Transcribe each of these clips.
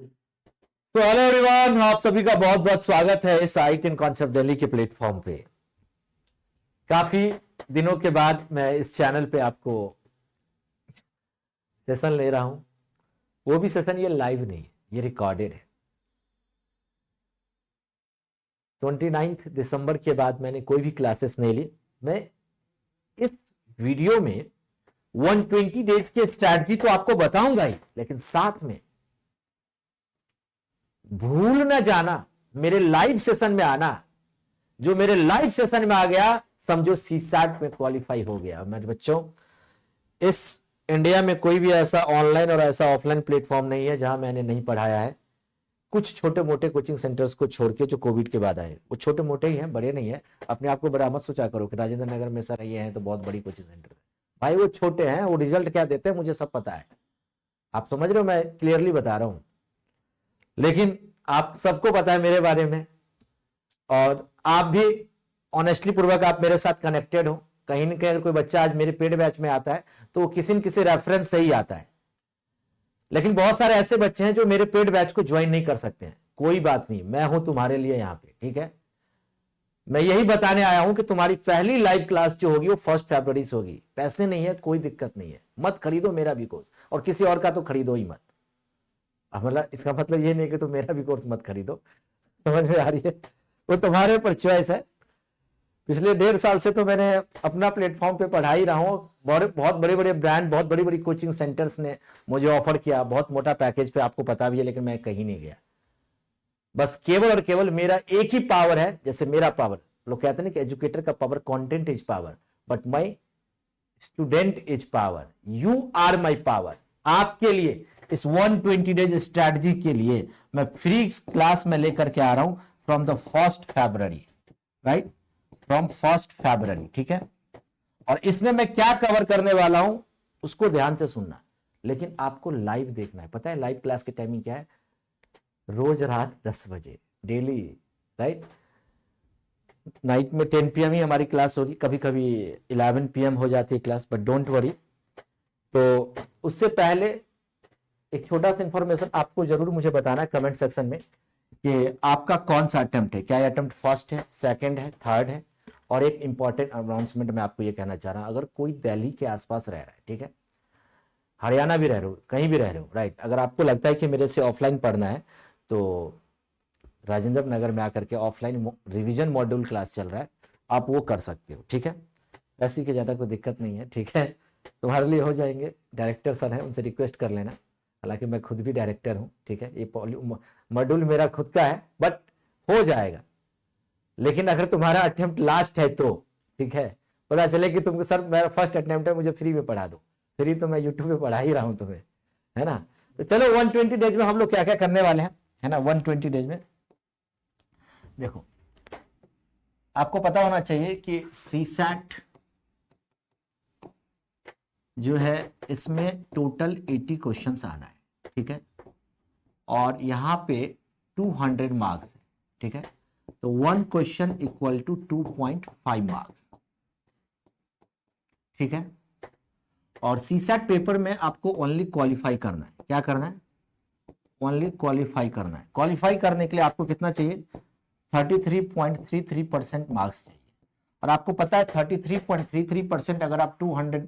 तो hello everyone, आप सभी का बहुत बहुत स्वागत है इस आई10 कॉन्सेप्ट दिल्ली के प्लेटफॉर्म पे। काफी दिनों के बाद मैं इस चैनल पे आपको सेशन ले रहा हूं। वो भी सेशन ये लाइव नहीं है, ये रिकॉर्डेड है। 29 दिसंबर के बाद मैंने कोई भी क्लासेस नहीं ली। मैं इस वीडियो में 120 डेज की स्ट्रैटेजी तो आपको बताऊंगा ही, लेकिन साथ में भूल ना जाना, मेरे लाइव सेशन में आना। जो मेरे लाइव सेशन में आ गया, समझो सीसैट में क्वालिफाई हो गया। मेरे बच्चों, इस इंडिया में कोई भी ऐसा ऑनलाइन और ऐसा ऑफलाइन प्लेटफॉर्म नहीं है जहां मैंने नहीं पढ़ाया है। कुछ छोटे मोटे कोचिंग सेंटर्स को छोड़ के जो कोविड के बाद आए, वो छोटे मोटे ही हैं, बड़े नहीं है। अपने आप को बड़ा मत सोचा करो कि राजेंद्र नगर में सर ये हैं तो बहुत बड़ी कोचिंग सेंटर है। भाई वो छोटे हैं, वो रिजल्ट क्या देते हैं मुझे सब पता है। आप समझ रहे हो, मैं क्लियरली बता रहा हूं। लेकिन आप सबको पता है मेरे बारे में, और आप भी ऑनेस्टली पूर्वक आप मेरे साथ कनेक्टेड हो। कहीं ना कहीं कोई बच्चा आज मेरे पेड बैच में आता है तो वो किसी न किसी रेफरेंस से ही आता है। लेकिन बहुत सारे ऐसे बच्चे हैं जो मेरे पेड बैच को ज्वाइन नहीं कर सकते हैं। कोई बात नहीं, मैं हूं तुम्हारे लिए यहां पे, ठीक है। मैं यही बताने आया हूं कि तुम्हारी पहली लाइव क्लास जो होगी वो 1 फरवरी से होगी। पैसे नहीं है, कोई दिक्कत नहीं है, मत खरीदो मेरा भी कोर्स, और किसी और का तो खरीदो ही मत। मतलब इसका मतलब ये नहीं कि तुम मेरा भी कोर्स मत खरीदो, समझ में आ रही है। वो तुम्हारे ऊपर चॉइस है। पिछले 1.5 साल से तो मैंने अपना प्लेटफॉर्म पे पढ़ा ही रहा हूँ। बहुत बड़े बड़े ब्रांड, बहुत बड़ी बड़ी कोचिंग सेंटर्स ने मुझे ऑफर किया, बहुत मोटा पैकेज पे, आपको पता भी है, लेकिन मैं कहीं नहीं गया। बस केवल और केवल मेरा एक ही पावर है। जैसे मेरा पावर, लोग कहते हैं कि एजुकेटर का power content is power, but my student is power. You are my power. आपके लिए इस 120 डेज स्ट्रैटेजी के लिए मैं फ्री क्लास में लेकर के आ रहा हूं from the 1 February, right, from 1 फरवरी, ठीक है। और इसमें मैं क्या कवर करने वाला हूं उसको ध्यान से सुनना, लेकिन आपको लाइव देखना है। पता है लाइव क्लास की टाइमिंग क्या है? रोज रात 10 बजे डेली, राइट। नाइट में 10 PM ही हमारी क्लास होगी, कभी कभी 11 PM हो जाती है क्लास, बट डोंट वरी। तो उससे पहले एक छोटा सा इंफॉर्मेशन आपको जरूर मुझे बताना है कमेंट सेक्शन में कि आपका कौन सा अटेम्प्ट है। क्या अटेम्प्ट फर्स्ट है, सेकंड है, थर्ड है? और एक इंपॉर्टेंट अनाउंसमेंट मैं आपको ये कहना चाह रहा हूं, अगर कोई दिल्ली के आसपास रह रहा है, ठीक है, हरियाणा भी रह रहे हो, कहीं भी रह रहे हो, राइट, अगर आपको लगता है कि मेरे से ऑफलाइन पढ़ना है तो राजेंद्र नगर में आकर के ऑफलाइन रिवीजन मॉड्यूल क्लास चल रहा है, आप वो कर सकते हो, ठीक है। ऐसी की ज़्यादा कोई दिक्कत नहीं है, ठीक है, तुम्हारे लिए हो जाएंगे। डायरेक्टर सर हैं, उनसे रिक्वेस्ट कर लेना। हालांकि मैं खुद भी डायरेक्टर हूं, ठीक है, ये मॉड्यूल मेरा खुद का है, बट हो जाएगा। लेकिन अगर तुम्हारा अटेम्प्ट लास्ट है तो ठीक है, पता चले कि तुमको सर मेरा फर्स्ट अटेम्प्ट है, मुझे फ्री में पढ़ा दो। फ्री तो मैं यूट्यूब पे पढ़ा ही रहा हूं तुम्हें, है ना। तो चलो 120 डेज में हम लोग क्या क्या करने वाले हैं, है ना। 120 डेज में देखो, आपको पता होना चाहिए कि सीसैट जो है इसमें टोटल 80 क्वेश्चंस आना है, ठीक है, और यहां पे 200 मार्क्स, ठीक है। तो 1 क्वेश्चन इक्वल टू 2.5 मार्क्स, ठीक है। और सीसैट पेपर में आपको ओनली क्वालिफाई करना है। क्या करना है? ओनली क्वालिफाई करना है। क्वालिफाई करने के लिए आपको कितना चाहिए? 33.33% मार्क्स चाहिए। और आपको पता है 33.33% अगर आप 200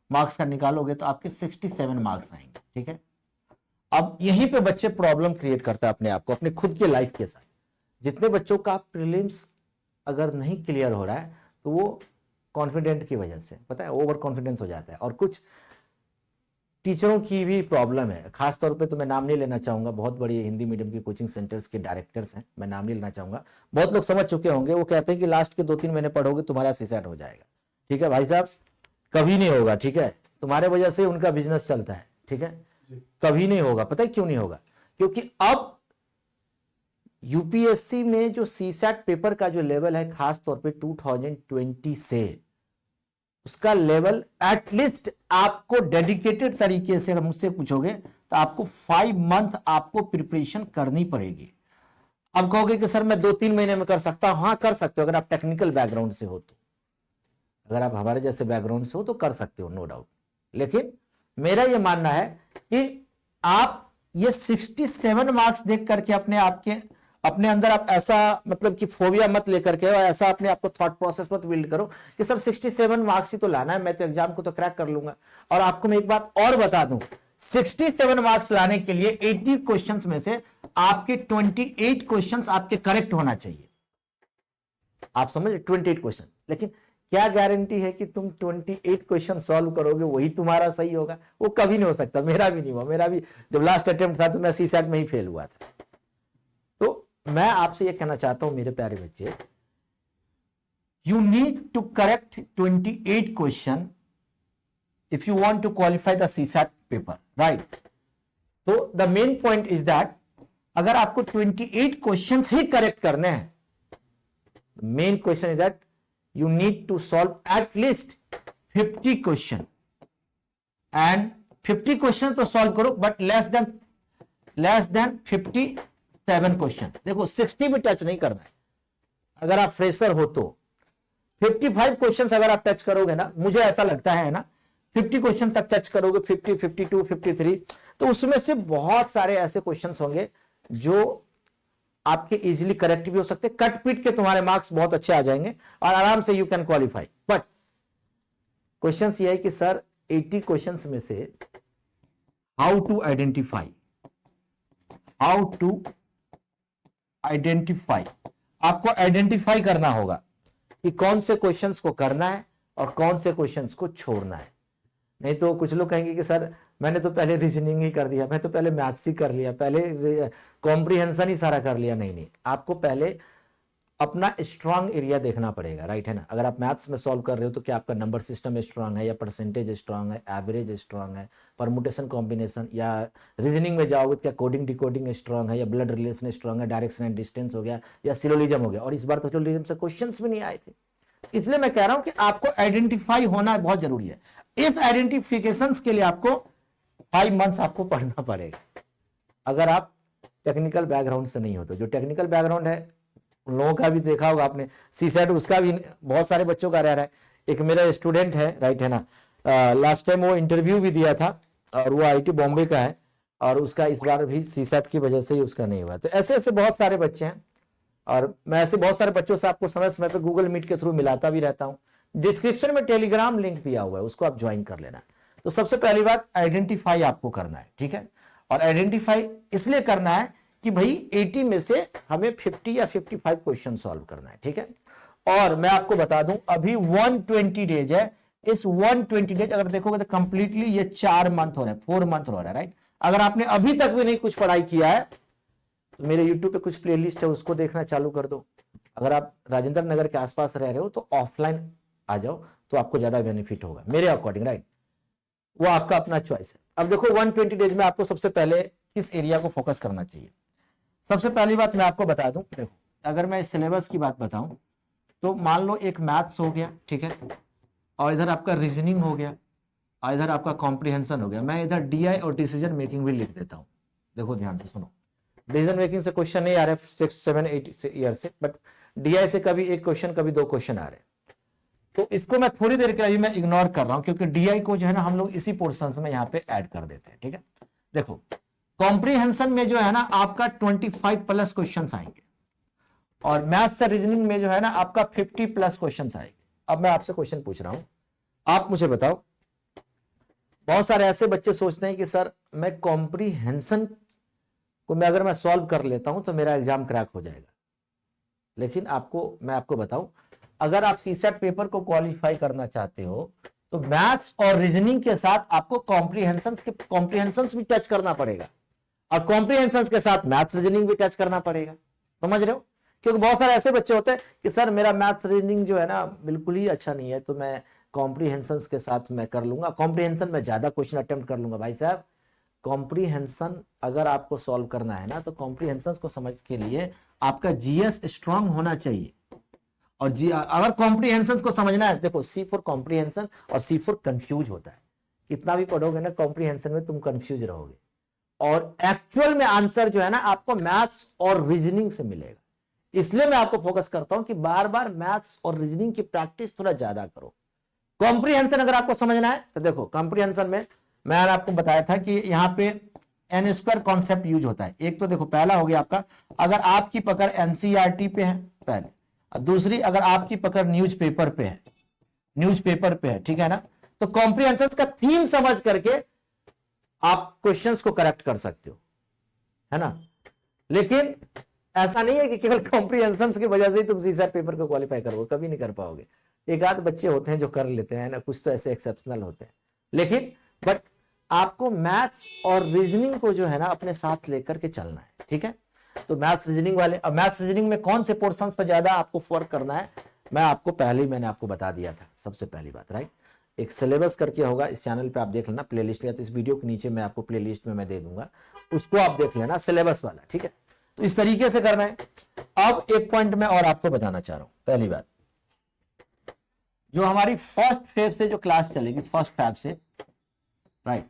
मार्क्स का निकालोगे तो आपके 67 मार्क्स आएंगे, ठीक है। अब यहीं पे बच्चे प्रॉब्लम क्रिएट करता है अपने आप को, अपने खुद के लाइफ के साथ। जितने बच्चों का प्रीलिम्स अगर नहीं क्लियर हो रहा है तो वो कॉन्फिडेंट की वजह से, पता है, ओवर कॉन्फिडेंस हो जाता है। और कुछ टीचरों की भी प्रॉब्लम है, खास तौर पे तो मैं नाम नहीं लेना चाहूंगा, बहुत बड़ी हिंदी मीडियम की कोचिंग सेंटर्स के डायरेक्टर्स हैं, मैं नाम नहीं लेना चाहूंगा। बहुत लोग समझ चुके होंगे, वो कहते हैं कि लास्ट के 2-3 महीने पढ़ोगे तुम्हारा सीसैट हो जाएगा। ठीक है भाई साहब, कभी नहीं होगा, ठीक है। तुम्हारे वजह से उनका बिजनेस चलता है, ठीक है, कभी नहीं होगा। पता है क्यों नहीं होगा? क्योंकि अब यूपीएससी में जो सीसैट पेपर का जो लेवल है, खास तौर पे 2020 से, उसका लेवल एटलीस्ट आपको डेडिकेटेड तरीके से अगर मुझसे पूछोगे तो आपको 5 मंथ आपको प्रिपरेशन करनी पड़ेगी। अब कहोगे कि सर मैं 2-3 महीने में कर सकता हूं, हाँ कर सकते हो, अगर आप टेक्निकल बैकग्राउंड से हो तो। अगर आप हमारे जैसे बैकग्राउंड से हो तो कर सकते हो, नो डाउट। लेकिन मेरा यह मानना है कि आप ये 67 मार्क्स देख करके अपने अंदर आप ऐसा मतलब कि फोबिया मत लेकर के, और ऐसा अपने आपको थॉट प्रोसेस मत बिल्ड करो कि सर 67 मार्क्स ही तो लाना है, मैं तो एग्जाम को तो क्रैक कर लूंगा। और आपको मैं एक बात और बता दूं, 67 मार्क्स लाने के लिए 80 क्वेश्चंस में से आपके 28 क्वेश्चंस आपके करेक्ट होना चाहिए। आप समझ, 28 क्वेश्चन। लेकिन क्या गारंटी है कि तुम 28 क्वेश्चन सॉल्व करोगे वही तुम्हारा सही होगा? वो कभी नहीं हो सकता। मेरा भी नहीं हुआ। मेरा भी जब लास्ट अटेम्प्ट था तो मैं सीसैट में ही फेल हुआ था। तो मैं आपसे ये कहना चाहता हूं मेरे प्यारे बच्चे, you need to correct 28 question if you want to qualify the CSAT paper, right? So the main point is that अगर आपको 28 क्वेश्चंस ही करेक्ट करने हैं, main question is that you need to solve at least 50 question, and 50 question तो solve करो but less than 57 question. देखो 60 भी touch नहीं करना है अगर आप फ्रेशर हो तो। 55 क्वेश्चन अगर आप टच करोगे ना, मुझे ऐसा लगता है ना 50 क्वेश्चन तक टच करोगे, 50, 52, 53, तो उसमें से बहुत सारे ऐसे क्वेश्चंस होंगे जो आपके इजीली करेक्ट भी हो सकते हैं, कट पीट के तुम्हारे मार्क्स बहुत अच्छे आ जाएंगे और आराम से you can qualify. But questions ये है कि सर 80 क्वेश्चंस में से हाउ टू आइडेंटिफाई, आपको आइडेंटिफाई करना होगा कि कौन से क्वेश्चंस को करना है और कौन से क्वेश्चंस को छोड़ना है। नहीं तो कुछ लोग कहेंगे कि सर मैंने तो पहले रीजनिंग ही कर दिया, मैं तो पहले मैथ्स ही कर लिया, पहले कॉम्प्रिहेंशन ही सारा कर लिया। नहीं, आपको पहले अपना स्ट्रांग एरिया देखना पड़ेगा, राइट है ना। अगर आप मैथ्स में सॉल्व कर रहे हो तो क्या आपका नंबर सिस्टम स्ट्रांग है, या परसेंटेज स्ट्रांग है, एवरेज स्ट्रांग है, परमुटेशन कॉम्बिनेशन, या रीजनिंग में जाओगे क्या कोडिंग डिकोडिंग स्ट्रांग है, या ब्लड रिलेशन स्ट्रांग है, डायरेक्शन एंड डिस्टेंस हो गया, या सिलोजिज्म हो गया। और इस बार तो सिलोजिज्म से क्वेश्चंस भी नहीं आए थे, इसलिए मैं कह रहा हूं कि आपको आइडेंटिफाई होना बहुत जरूरी है। इस आइडेंटिफिकेशन के लिए आपको 5 मंथ्स आपको पढ़ना पड़ेगा अगर आप टेक्निकल बैकग्राउंड से नहीं हो तो। जो टेक्निकल बैकग्राउंड है उन लोगों का भी देखा होगा आपने, सीसेट उसका भी बहुत सारे बच्चों का रह रहा है। एक मेरा स्टूडेंट है, राइट है ना, लास्ट टाइम वो इंटरव्यू भी दिया था और वो आईटी बॉम्बे का है, और उसका इस बार भी सीसेट की वजह से ही उसका नहीं हुआ। तो ऐसे ऐसे बहुत सारे बच्चे हैं, और मैं ऐसे बहुत सारे बच्चों से आपको समय समय पे गूगल मीट के थ्रू मिलाता भी रहता हूं। डिस्क्रिप्शन में टेलीग्राम लिंक दिया हुआ है, उसको आप ज्वाइन कर लेना। तो सबसे पहली बात आइडेंटिफाई आपको करना है, ठीक है। और आइडेंटिफाई इसलिए करना है कि भाई 80 में से हमें 50 या 55 क्वेश्चन सॉल्व करना है, ठीक है। और मैं आपको बता दूं अभी 120 डेज है। इस 120 डेज अगर देखोगे तो कंप्लीटली ये 4 मंथ हो रहा है, 4 मंथ हो रहा है, राइट। अगर आपने अभी तक भी नहीं कुछ पढ़ाई किया है तो मेरे YouTube पे कुछ प्लेलिस्ट है, उसको देखना चालू कर दो। अगर आप राजेंद्र नगर के आसपास रह रहे हो तो ऑफलाइन आ जाओ, तो आपको ज्यादा बेनिफिट होगा मेरे अकॉर्डिंग, राइट। वो आपका अपना चॉइस है। अब देखो 120 डेज में आपको सबसे पहले किस एरिया को फोकस करना चाहिए। सबसे पहली बात मैं आपको बता दूं, देखो अगर मैं सिलेबस की बात बताऊं तो मान लो एक मैथ्स हो गया, ठीक है, और इधर आपका रीजनिंग हो गया, और इधर आपका कॉम्प्रिहेंशन हो गया। मैं इधर DI और डिसीजन मेकिंग भी लिख देता हूं। देखो ध्यान से सुनो, डिसीजन मेकिंग से क्वेश्चन नहीं आ रहे 6, 7, 8 ईयर से, बट DI से कभी एक क्वेश्चन कभी 2 क्वेश्चन आ रहे हैं। तो इसको मैं थोड़ी देर के लिए मैं इग्नोर कर रहा हूं, क्योंकि DI को जो है ना हम लोग इसी पोर्शन में यहाँ पे ऐड कर देते हैं, ठीक है। देखो कॉम्प्रिहेंशन में जो है ना आपका 25 प्लस क्वेश्चन आएंगे, और मैथ्स से रीजनिंग में जो है ना आपका 50 प्लस क्वेश्चन आएंगे। अब मैं आपसे क्वेश्चन पूछ रहा हूं, आप मुझे बताओ, बहुत सारे ऐसे बच्चे सोचते हैं कि सर मैं कॉम्प्रिहेंशन को अगर मैं सॉल्व कर लेता हूं तो मेरा एग्जाम क्रैक हो जाएगा। लेकिन मैं आपको बताऊं, अगर आप सीसेट पेपर को क्वालिफाई करना चाहते हो तो मैथ्स और रीजनिंग के साथ आपको कॉम्प्रिहेंशन भी टच करना पड़ेगा, और कॉम्प्रिहेंशन के साथ मैथ्स रीजनिंग भी टच करना पड़ेगा। समझ रहे हो? क्योंकि बहुत सारे ऐसे बच्चे होते हैं कि सर मेरा मैथ्स रीजनिंग जो है ना बिल्कुल ही अच्छा नहीं है, तो मैं कॉम्प्रिहेंशन के साथ मैं कर लूंगा, कॉम्प्रिहेंशन में ज्यादा क्वेश्चन अटेम्प्ट कर लूंगा। भाई साहब कॉम्प्रिहेंशन अगर आपको सॉल्व करना है ना, तो कॉम्प्रिहेंशन को समझ के लिए आपका जीएस स्ट्रांग होना चाहिए। और अगर कॉम्प्रिहेंशन को समझना है, देखो C फॉर कॉम्प्रिहेंशन और C फॉर कंफ्यूज होता है। कितना भी पढ़ोगे ना कॉम्प्रिहेंशन में तुम कंफ्यूज रहोगे, और एक्चुअल में आंसर जो है ना आपको मैथ्स और रीजनिंग से मिलेगा। इसलिए मैं आपको फोकस करता हूं कि बार बार मैथ्स और रीजनिंग की प्रैक्टिस थोड़ा ज्यादा करो। कॉम्प्रिहेंशन अगर आपको समझना है तो देखो कॉम्प्रिहेंशन में मैंने आपको बताया था कि यहाँ पे एन स्क्वायर कॉन्सेप्ट यूज होता है। एक तो देखो पहला हो गया आपका, अगर आपकी पकड़ एनसीईआरटी पे है पहले, और दूसरी अगर आपकी पकड़ न्यूज़पेपर पे है, न्यूज़पेपर पे है, ठीक है ना, तो कॉम्प्रिहेंशन का थीम समझ करके आप क्वेश्चंस को करेक्ट कर सकते हो, है ना। लेकिन ऐसा नहीं है कि केवल कॉम्प्रिहेंशन की वजह से ही तुम सीसैट पेपर को क्वालिफाई करोगे, कभी नहीं कर पाओगे। एक आध बच्चे होते हैं जो कर लेते हैं ना, कुछ तो ऐसे एक्सेप्शनल होते हैं, लेकिन बट आपको मैथ्स और रीजनिंग को जो है ना अपने साथ लेकर के चलना है, ठीक है। तो मैथ्स रीजनिंग वाले, अब मैथ्स रीजनिंग में कौन से पोर्शंस पर ज्यादा आपको फोर्क करना है, मैं आपको मैंने आपको बता दिया था सबसे पहली बात, राइट। एक सिलेबस करके होगा, इस चैनल पे आप देख लेना प्लेलिस्ट में, या तो इस वीडियो के नीचे मैं आपको प्लेलिस्ट में मैं दे दूंगा, उसको आप देख लेना, सिलेबस वाला, ठीक है। तो इस तरीके से करना है। अब एक पॉइंट मैं और आपको बताना चाह रहा हूं। पहली बात, जो हमारी फर्स्ट फेब से जो क्लास चलेगी, फर्स्ट फैब से, राइट,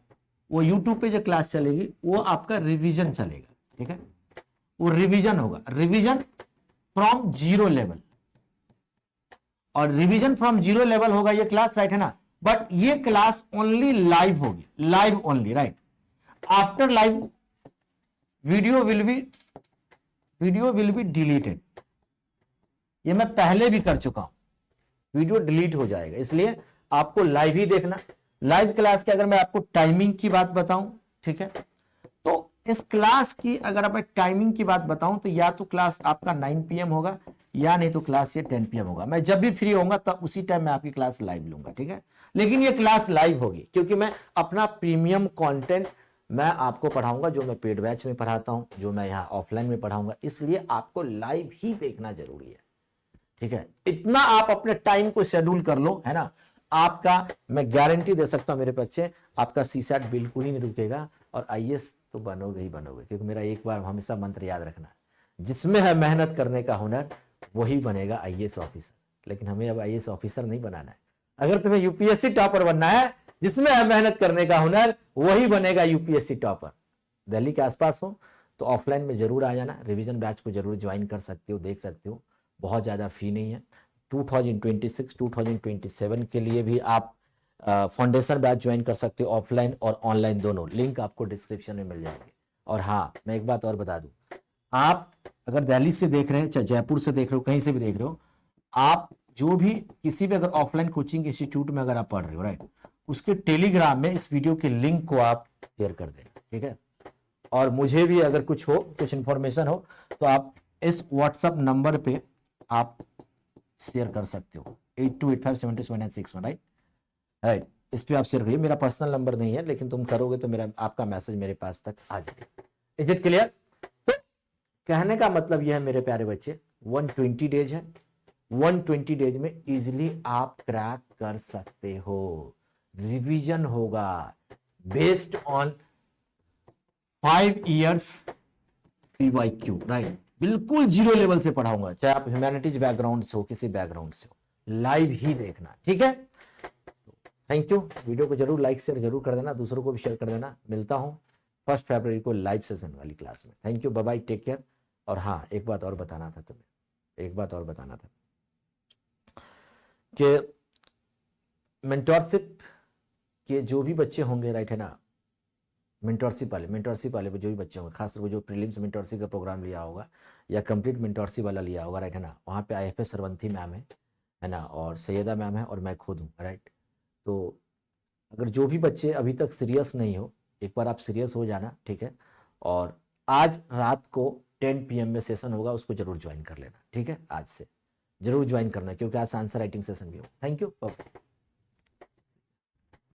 वो यूट्यूब पे जो क्लास चलेगी वो आपका रिवीजन चलेगा, ठीक है। वो रिवीजन होगा, रिवीजन फ्रॉम जीरो लेवल, और रिवीजन फ्रॉम जीरो लेवल होगा ये क्लास, राइट है ना। बट ये क्लास ओनली लाइव होगी, live only, right. After live video will be deleted, ये मैं पहले भी कर चुका हूं, वीडियो डिलीट हो जाएगा, इसलिए आपको लाइव ही देखना। लाइव क्लास के अगर मैं आपको टाइमिंग की बात बताऊं, ठीक है, तो इस क्लास की अगर मैं टाइमिंग की बात बताऊं तो या तो क्लास आपका 9 PM होगा, या नहीं तो क्लास ये 10 PM होगा। मैं जब भी फ्री होऊंगा तब उसी टाइम मैं आपकी क्लास लाइव लूंगा, ठीक है। लेकिन ये क्लास लाइव होगी क्योंकि मैं अपना प्रीमियम कंटेंट मैं आपको पढ़ाऊंगा, जो मैं पेड बैच में पढ़ाता हूं, जो मैं यहाँ ऑफलाइन में पढ़ाऊंगा, इसलिए आपको लाइव ही देखना जरूरी है, ठीक है। इतना आप अपने टाइम को शेड्यूल कर लो, है ना। आपका मैं गारंटी दे सकता हूं मेरे बच्चे, आपका सीसैट बिल्कुल ही नहीं रुकेगा, और IAS तो बनोगे ही बनोगे, क्योंकि मेरा एक बार हमेशा मंत्र याद रखना है, जिसमें है मेहनत करने का हुनर वही बनेगा IAS ऑफिसर। लेकिन हमें अब IAS ऑफिसर नहीं बनाना है। अगर तुम्हें UPSC टॉपर बनना है, जिसमें है मेहनत करने का हुनर वही बनेगा UPSC टॉपर। दिल्ली के आसपास हो तो ऑफलाइन में जरूर आ जाना, रिवीजन बैच को जरूर ज्वाइन कर सकते हो, देख सकते हो, बहुत ज़्यादा फी नहीं है। 2026 2027 के लिए भी आप फाउंडेशन बैच ज्वाइन कर सकते हो, ऑफलाइन और ऑनलाइन दोनों, लिंक आपको डिस्क्रिप्शन में मिल जाएंगे। और हाँ, मैं एक बात और बता दूं, आप अगर दिल्ली से देख रहे हैं, चाहे जयपुर से देख रहे हो, कहीं से भी देख रहे हो, आप जो भी किसी भी अगर ऑफलाइन कोचिंग इंस्टीट्यूट में अगर आप पढ़ रहे हो, राइट, उसके टेलीग्राम में इस वीडियो के लिंक को आप शेयर कर देना, ठीक है। और मुझे भी अगर कुछ हो, कुछ इंफॉर्मेशन हो, तो आप इस व्हाट्सएप नंबर पे आप शेयर कर सकते हो, 8285707961, राइट। इस पे आप शेयर करिए, मेरा पर्सनल नंबर नहीं है, लेकिन तुम करोगे तो मेरा आपका मैसेज मेरे पास तक आ जाएगा। Is it clear? तो कहने का मतलब यह है मेरे प्यारे बच्चे, 120 डेज है, 120 डेज में इजिली आप क्रैक कर सकते हो। रिवीजन होगा based on 5 years PYQ, right. बिल्कुल जीरो लेवल से पढ़ाऊंगा, चाहे आप ह्यूमैनिटीज बैकग्राउंड से हो, किसी बैकग्राउंड से हो, लाइव ही देखना, ठीक है। Thank you. वीडियो को जरूर लाइक शेयर जरूर कर देना, दूसरों को भी शेयर कर देना। मिलता हूं 1 फरवरी को लाइव सेशन वाली क्लास में। Thank you, bye bye, take care. और हाँ, एक बात और बताना था तुम्हें, एक बात और बताना था कि मेंटोरशिप के जो भी बच्चे होंगे, राइट है ना, मेंटोरशिप वाले जो भी बच्चे होंगे, खासतौर पर जो प्रीलिम्स मेंटोरशिप का प्रोग्राम लिया होगा या कंप्लीट मेंटोरशिप वाला लिया होगा, राइट है ना, वहाँ पे IFS सरवंती मैम है ना, और सैयदा मैम है, और मैं खुद हूँ, राइट। तो अगर जो भी बच्चे अभी तक सीरियस नहीं हो, एक बार आप सीरियस हो जाना, ठीक है। और आज रात को 10 PM में सेशन होगा, उसको जरूर ज्वाइन कर लेना, ठीक है। आज से जरूर ज्वाइन करना, क्योंकि आज आंसर राइटिंग सेशन भी हो। Thank you.